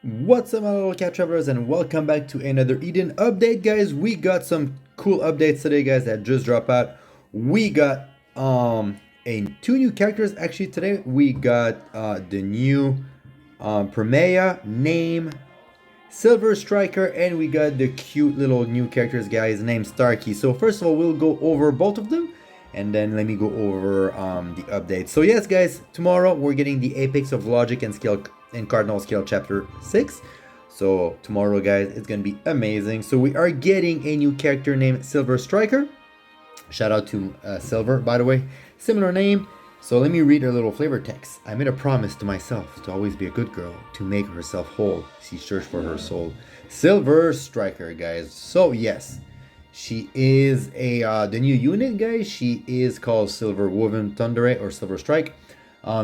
What's up, my little cat travelers, and welcome back to another Eden update, guys. We got some cool updates today, guys, that just dropped out. We got two new characters actually today. We got the new Premea name Silverstriker, and we got the cute little new characters, guys, named Starkey. So first of all, we'll go over both of them, and then let me go over the updates. So yes, guys, tomorrow we're getting the Apex of Logic and Skill and Cardinal Skill Chapter 6. So tomorrow, guys, it's gonna be amazing. So we are getting a new character named Silverstriker. Shout out to Silver, by the way. Similar name. So let me read a little flavor text. I made a promise to myself to always be a good girl, to make herself whole. She searched for her soul. Silverstriker, guys. So yes, she is a the new unit, guys. She is called Silver Woven Thunderate or Silver Strike.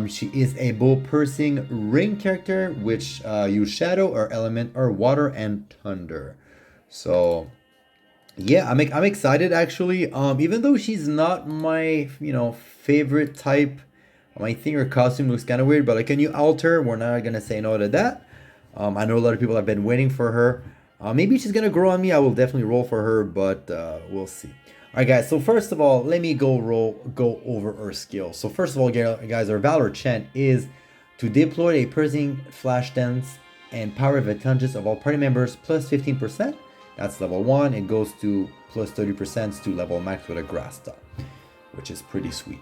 She is a bow piercing ring character, which use shadow or element or water and thunder. So yeah, I'm excited actually. Even though she's not my favorite type, I think her costume looks kind of weird. But like a new alter, we're not gonna say no to that. I know a lot of people have been waiting for her. Maybe she's gonna grow on me. I will definitely roll for her, but we'll see. All right, guys. So first of all, let me go over her skills. So first of all, guys, our Valor chant is to deploy a piercing flash dance and power of intelligence of all party members plus 15%. That's level 1. It goes to plus 30% to level max with a grass top, which is pretty sweet.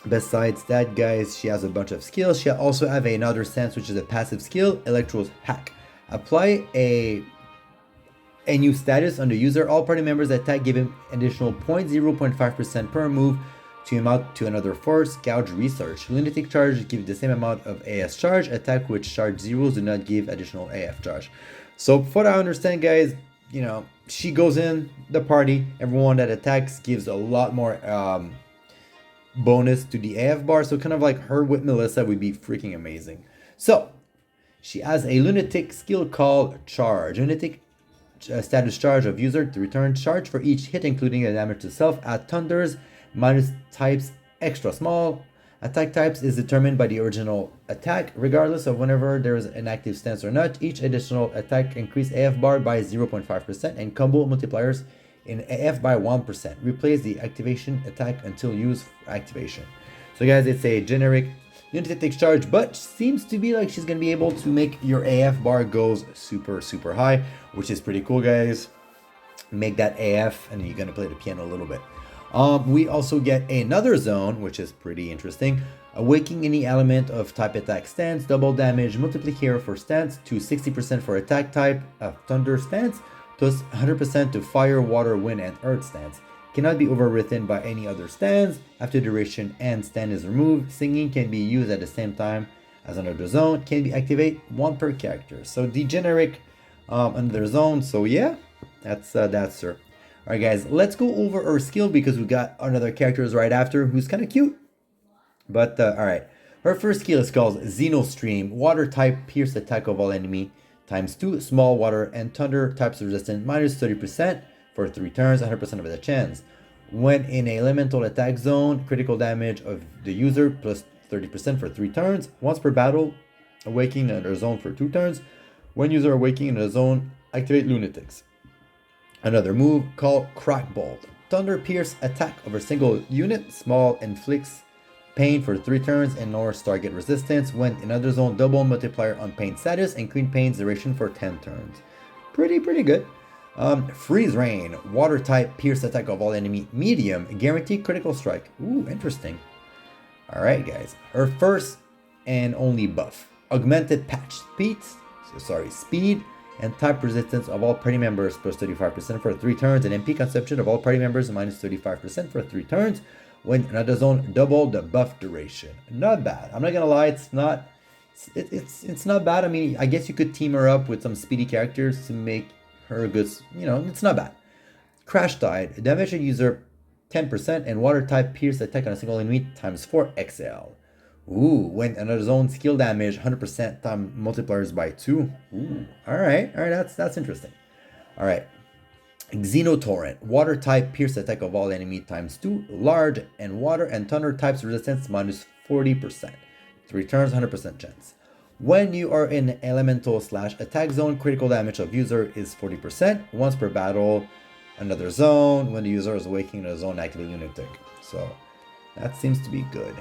Besides that, guys, she has a bunch of skills. She also have another stance, which is a passive skill, Electro's Hack. Apply a new status on the user. All party members attack give him additional 0.5% per move to amount to another force. Gouge Research. Lunatic Charge give the same amount of AS charge. Attack with charge zeros do not give additional AF charge. So for what I understand, guys, she goes in the party. Everyone that attacks gives a lot more bonus to the AF bar. So kind of like her with Melissa would be freaking amazing. So she has a lunatic skill called Charge. Lunatic status charge of user to return charge for each hit, including the damage to self at thunders minus types extra small. Attack types is determined by the original attack, regardless of whenever there is an active stance or not. Each additional attack increase AF bar by 0.5% and combo multipliers in AF by 1%. Replace the activation attack until use activation. So guys, it's a generic lunatic charge, but seems to be like she's gonna be able to make your AF bar goes super high, which is pretty cool, guys. Make that AF and you're gonna play the piano a little bit. We also get another zone, which is pretty interesting. Awakening any element of type attack stance, double damage multiplier for stance to 60% for attack type of thunder stance, plus 100% to fire, water, wind, and earth stance. Cannot be overwritten by any other stance. After duration and stand is removed, singing can be used at the same time as another zone. Can be activate one per character. So the generic another zone. So yeah, that's her. Alright, guys, let's go over her skill because we got another characters right after who's kind of cute. But alright, her first skill is called Xenostream. Water type pierce attack of all enemy times 2. Small water and thunder types resistant minus 30% for 3 turns, 100% of the chance. When in a elemental attack zone, critical damage of the user plus 30% for 3 turns. Once per battle, awakening another zone for 2 turns. When user awakening in a zone, activate lunatics. Another move called Crack Bolt. Thunder Pierce attack over single unit. Small inflicts pain for 3 turns and ignores target resistance. When in another zone, double multiplier on pain status. Increase pain's duration for 10 turns. Pretty good. Freeze Rain. Water type pierce attack of all enemy. Medium. Guaranteed critical strike. Ooh, interesting. Alright, guys. Her first and only buff. Augmented patch speed and type resistance of all party members plus 35% for 3 turns, and MP consumption of all party members minus 35% for 3 turns. When another zone, double the buff duration. Not bad. I'm not gonna lie, it's not bad. I mean, I guess you could team her up with some speedy characters to make her good. It's not bad. Crash Tide. Damage a user 10% and water type pierce attack on a single enemy times 4 XL. Ooh, when another zone skill damage 100% time multipliers by 2. Ooh, alright, that's interesting. Alright. Xenotorrent. Water type pierce attack of all enemy times 2. Large and water and thunder types resistance minus 40%. 3 turns, 100% chance. When you are in elemental / attack zone, critical damage of user is 40%. Once per battle, another zone. When the user is awakening in a zone, activate lunatic. So that seems to be good.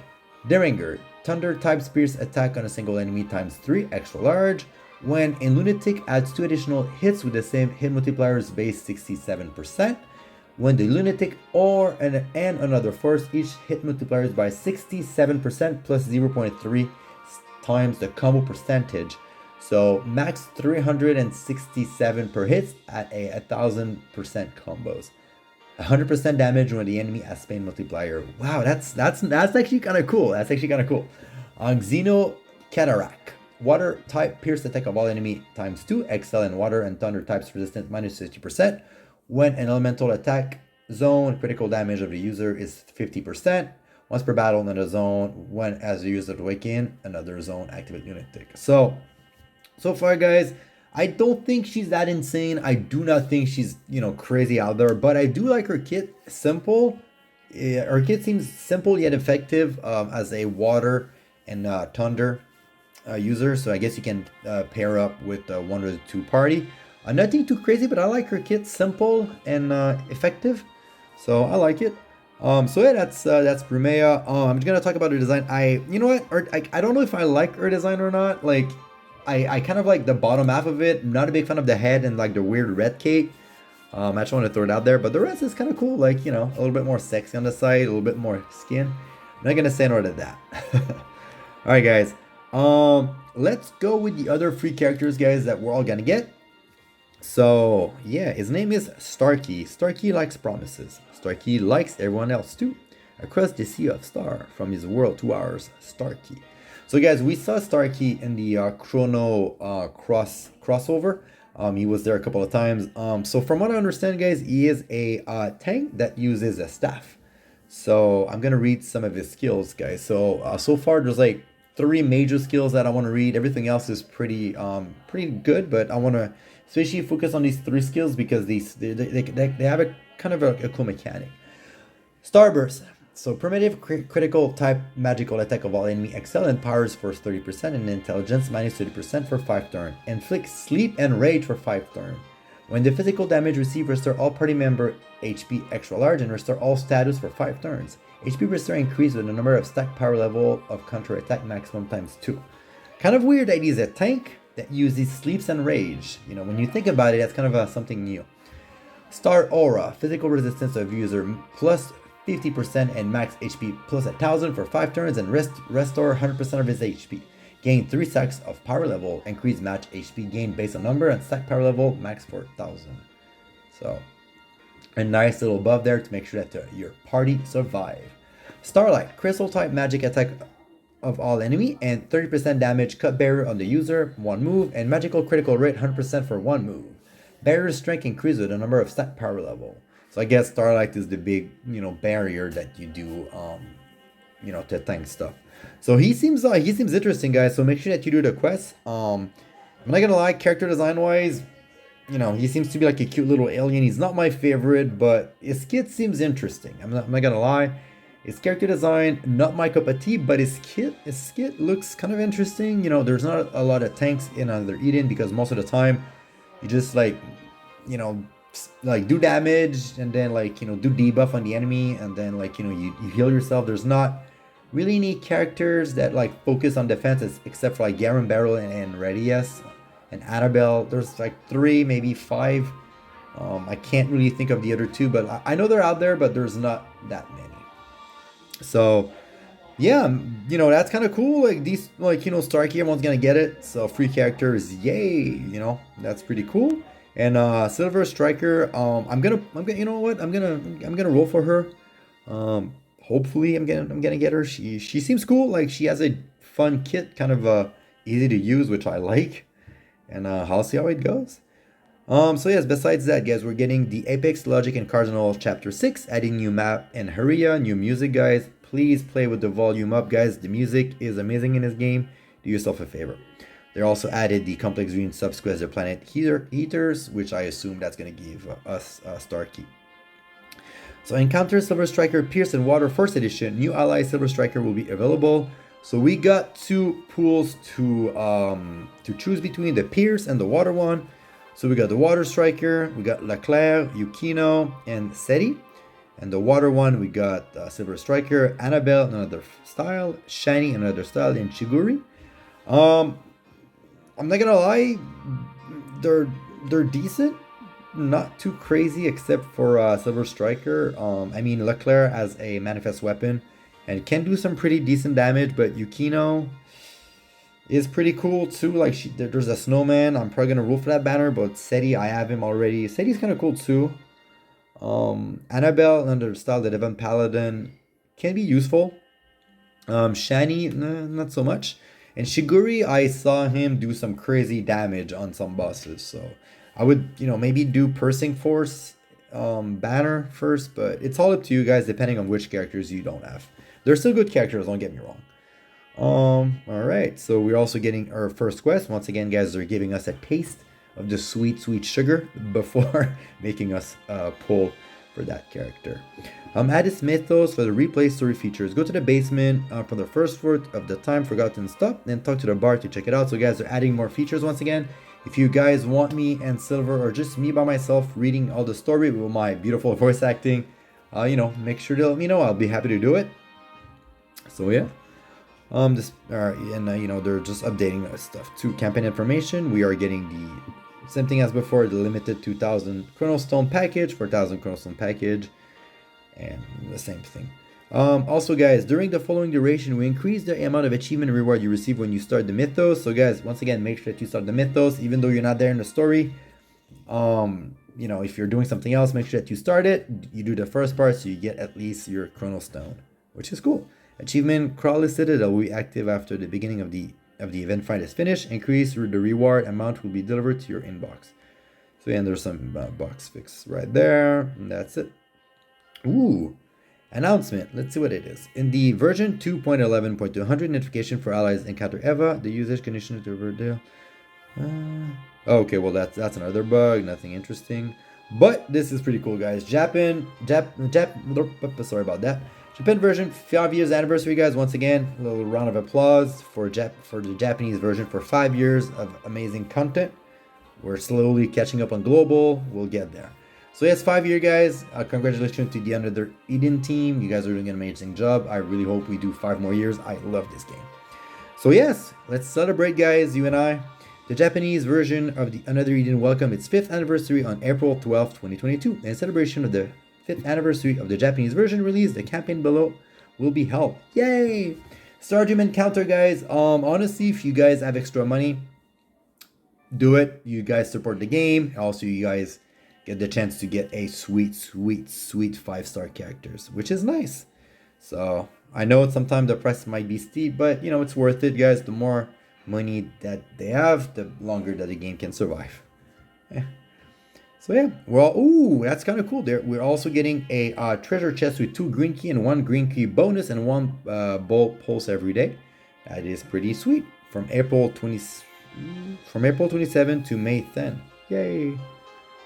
Derringer, thunder type pierce attack on a single enemy ×3, extra large. When in lunatic, adds 2 additional hits with the same hit multipliers base 67%. When the lunatic or and another force, each hit multipliers by 67% plus 0.3 times the combo percentage. So max 367 per hit at a 1000% combos. 100% damage when the enemy has pain multiplier. Wow, that's actually kind of cool. That's actually kind of cool. Auxino Cataract. Water type pierce attack of all enemy ×2. Excel and water and thunder types resistance -50%. When an elemental attack zone, critical damage of the user is 50%. Once per battle in a zone, when as the user awaken, another zone, activate lunatic. So far, guys, I don't think she's that insane. I do not think she's, crazy out there, but I do like her kit. Simple. Her kit seems simple yet effective as a water and thunder user. So I guess you can pair up with one or two party. Nothing too crazy, but I like her kit. Simple and effective. So I like it. So yeah, that's Brumea. I'm just gonna talk about her design. I don't know if I like her design or not. Like, I kind of like the bottom half of it. I'm not a big fan of the head and like the weird red cape. I just want to throw it out there, but the rest is kind of cool. Like, a little bit more sexy on the side, a little bit more skin. I'm not gonna say no to that. All right, guys. Let's go with the other free characters, guys, that we're all gonna get. So yeah, his name is Starkey. Starkey likes promises. Starkey likes everyone else too. Across the sea of star, from his world to ours, Starkey. So guys, we saw Starkey in the Chrono crossover. He was there a couple of times. So from what I understand, guys, he is a tank that uses a staff. So I'm gonna read some of his skills, guys. So far there's like 3 major skills that I want to read. Everything else is pretty good, but I want to especially focus on these 3 skills because they have a kind of a cool mechanic. Starburst. So primitive critical type magical attack of all enemy. Excel in powers for 30% and intelligence -30% for 5 turns. Inflict sleep and rage for 5 turns. When the physical damage received, restore all party member HP extra large and restore all status for 5 turns. HP restore increase with the number of stack power level of counter attack maximum ×2. Kind of weird that he's a tank that uses sleeps and rage. When you think about it, that's kind of something new. Star Aura, physical resistance of user plus 50% and max HP plus 1000 for 5 turns and restore 100% of his HP. Gain 3 stacks of power level, increase match HP gain based on number and stack power level max 4000. So a nice little buff there to make sure that your party survive. Starlight, crystal type magic attack of all enemy and 30% damage cut barrier on the user, 1 move, and magical critical rate 100% for 1 move. Barrier strength increases with the number of stack power level. So I guess Starlight is the big, barrier that you do, to tank stuff. So he seems interesting, guys. So make sure that you do the quest. I'm not gonna lie, character design wise, he seems to be like a cute little alien. He's not my favorite, but his kit seems interesting. I'm not gonna lie. His character design, not my cup of tea, but his kit looks kind of interesting. There's not a lot of tanks in Under Eden because most of the time you just like do damage and then do debuff on the enemy and then you heal yourself. There's not really any characters that focus on defense except for Garen Barrel and Radius and Annabelle. There's 3, maybe 5. I can't really think of the other 2, but I know they're out there, but there's not that many. So yeah, that's kind of cool. These Starkey, everyone's gonna get it. So free characters, yay! That's pretty cool. And Silverstriker, I'm gonna roll for her. Hopefully I'm gonna get her. She seems cool. She has a fun kit, kind of easy to use, which I like. And I'll see how it goes. So yes, besides that, guys, we're getting the Apex, Logic, and Cardinal Chapter 6, adding new map and Haria, new music, guys. Please play with the volume up, guys. The music is amazing in this game. Do yourself a favor. They also added the complex green subsquare as their planet heaters, which I assume that's going to give us Starkey. So encounter Silverstriker Pierce and Water First Edition. New ally Silverstriker will be available So we got two pools to choose between, the Pierce and the Water one. So we got the Water Striker, we got Leclerc, Auxino, and Seti. And the Water one, we got Silverstriker, Annabelle, another style, Shiny, another style, and Shiguri. I'm not gonna lie, they're decent, not too crazy except for Silverstriker. I mean, Leclerc has a manifest weapon and can do some pretty decent damage, but Auxino is pretty cool too. Like there's a snowman. I'm probably gonna roll for that banner, but Seti, I have him already. Seti's kind of cool too. Annabelle, another style, the Devon Paladin, can be useful. Shani, not so much. And Shiguri, I saw him do some crazy damage on some bosses, so I would, maybe do Pursing Force banner first, but it's all up to you guys depending on which characters you don't have. They're still good characters, don't get me wrong. Alright, so we're also getting our first quest. Once again, guys, they're giving us a taste of the sweet, sweet sugar before making us pull for that character. Add this Mythos for the replay story features. Go to the basement from the first floor of the time forgotten stuff, then talk to the bar to check it out. So guys, they're adding more features once again. If you guys want me and Silver, or just me by myself reading all the story with my beautiful voice acting, make sure to let me know. I'll be happy to do it. So yeah. They're just updating stuff to campaign information. We are getting the same thing as before, the limited 2000 Chronostone package, 4000 Chronostone package, and the same thing. Also guys, during the following duration, we increase the amount of achievement and reward you receive when you start the Mythos. So guys, once again, make sure that you start the Mythos, even though you're not there in the story. If you're doing something else, make sure that you start it. You do the first part, so you get at least your Chronostone, which is cool. Achievement Crawler Citadel will be active after the beginning of the event fight is finished. Increase the reward amount will be delivered to your inbox. So yeah, and there's some box fix right there, and that's it. Ooh, announcement. Let's see what it is. In the version 2.11.200 notification for allies encounter Eva, the usage condition to reveal. Okay, well that's another bug. Nothing interesting, but this is pretty cool, guys. Sorry about that. Japan version 5 years anniversary, guys. Once again, a little round of applause for the Japanese version for 5 years of amazing content. We're slowly catching up on global. We'll get there. So yes, 5 year, guys. Congratulations to the Under Eden team. You guys are doing an amazing job. I really hope we do 5 more years. I love this game. So yes, let's celebrate, guys, you and I. The Japanese version of the Another Eden welcomed its 5th anniversary on April 12, 2022. In celebration of the 5th anniversary of the Japanese version release, the campaign below will be held. Yay! Stardom Encounter, guys. Honestly, if you guys have extra money, do it. You guys support the game. Also, you guys get the chance to get a sweet 5-star characters, which is nice. So I know sometimes the price might be steep, but it's worth it, guys. The more money that they have, the longer that the game can survive. Yeah. So yeah, well, ooh, that's kind of cool. There, we're also getting a treasure chest with 2 green key and 1 green key bonus and 1 bolt pulse every day. That is pretty sweet. From April 27 to May 10. Yay!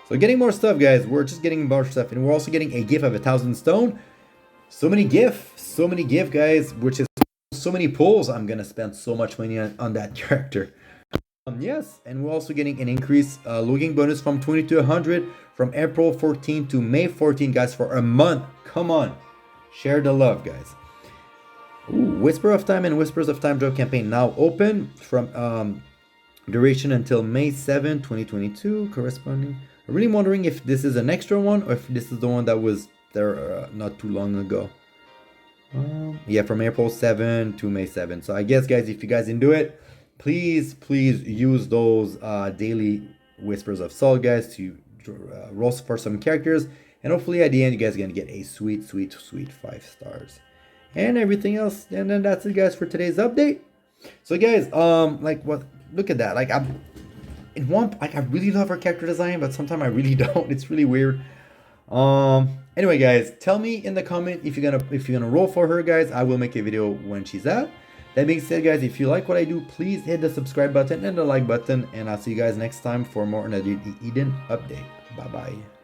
So getting more stuff, guys. We're just getting more stuff, and we're also getting a gift of 1,000 stone. So many gift, guys. Which is so many pulls. I'm gonna spend so much money on that character. Yes, and we're also getting an increased logging bonus from 20 to 100 from April 14 to May 14, guys, for a month. Come on, share the love, guys. Ooh, Whisper of Time and Whispers of Time drop campaign now open from duration until May 7, 2022, corresponding. I'm really wondering if this is an extra one or if this is the one that was there not too long ago. Yeah, from April 7 to May 7. So I guess, guys, if you guys didn't do it, please use those daily Whispers of Soul, guys, to roll for some characters, and hopefully at the end you guys are gonna get a sweet 5 stars and everything else. And then that's it, guys, for today's update. So guys, look at that. Like, I really love her character design, but sometimes I really don't. It's really weird. Anyway, guys, tell me in the comment if you're gonna roll for her, guys. I will make a video when she's out. That being said, guys, if you like what I do, please hit the subscribe button and the like button, and I'll see you guys next time for more Another Eden update. Bye bye.